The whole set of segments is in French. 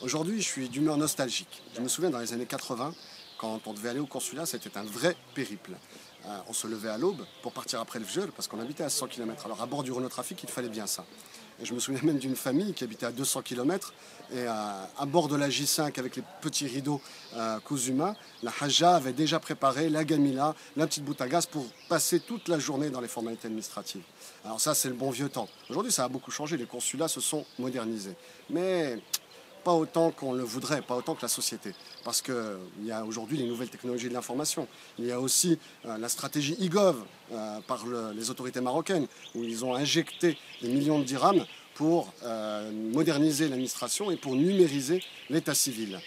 Aujourd'hui, je suis d'humeur nostalgique. Je me souviens dans les années 80, quand on devait aller au consulat, c'était un vrai périple. On se levait à l'aube pour partir après le viol, parce qu'on habitait à 100 km. Alors à bord du Renault Trafic, il fallait bien ça. Et je me souviens même d'une famille qui habitait à 200 km, et à bord de la J5 avec les petits rideaux Kuzuma, la Hajja avait déjà préparé la gamila, la petite boute à gaz pour passer toute la journée dans les formalités administratives. Alors ça, c'est le bon vieux temps. Aujourd'hui, ça a beaucoup changé, les consulats se sont modernisés. Mais pas autant qu'on le voudrait, pas autant que la société. Parce qu'il y a aujourd'hui les nouvelles technologies de l'information. Il y a aussi la stratégie e-gov par les autorités marocaines, où ils ont injecté des millions de dirhams pour moderniser l'administration et pour numériser l'état civil.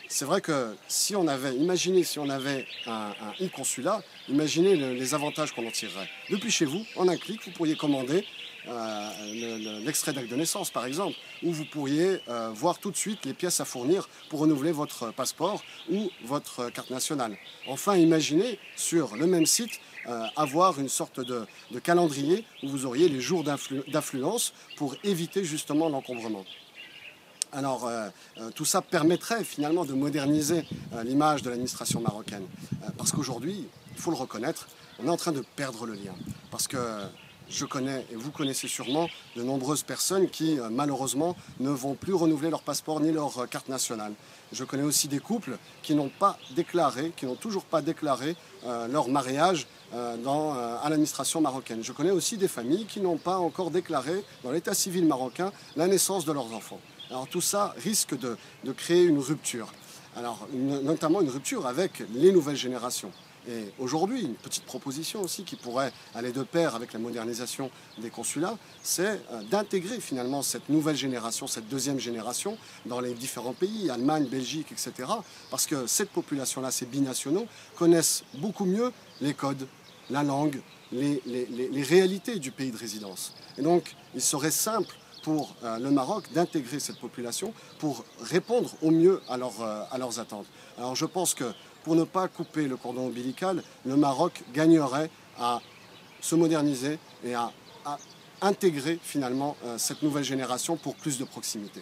C'est vrai que si on avait, imaginez si on avait un e-consulat, imaginez les avantages qu'on en tirerait. Depuis chez vous, en un clic, vous pourriez commander l'extrait d'acte de naissance par exemple, où vous pourriez voir tout de suite les pièces à fournir pour renouveler votre passeport ou votre carte nationale. Enfin, imaginez sur le même site avoir une sorte de calendrier où vous auriez les jours d'affluence pour éviter justement l'encombrement. Alors, tout ça permettrait finalement de moderniser l'image de l'administration marocaine. Parce qu'aujourd'hui, il faut le reconnaître, on est en train de perdre le lien. Parce que je connais, et vous connaissez sûrement, de nombreuses personnes qui, malheureusement, ne vont plus renouveler leur passeport ni leur carte nationale. Je connais aussi des couples qui n'ont pas déclaré, qui n'ont toujours pas déclaré leur mariage à l'administration marocaine. Je connais aussi des familles qui n'ont pas encore déclaré dans l'état civil marocain la naissance de leurs enfants. Alors tout ça risque de créer une rupture. Alors, notamment une rupture avec les nouvelles générations. Et aujourd'hui, une petite proposition aussi qui pourrait aller de pair avec la modernisation des consulats, c'est d'intégrer finalement cette nouvelle génération, cette deuxième génération dans les différents pays, Allemagne, Belgique, etc. Parce que cette population-là, ces binationaux, connaissent beaucoup mieux les codes, la langue, les réalités du pays de résidence. Et donc, il serait simple pour le Maroc d'intégrer cette population pour répondre au mieux à leurs attentes. Alors je pense que pour ne pas couper le cordon ombilical, le Maroc gagnerait à se moderniser et à intégrer finalement cette nouvelle génération pour plus de proximité.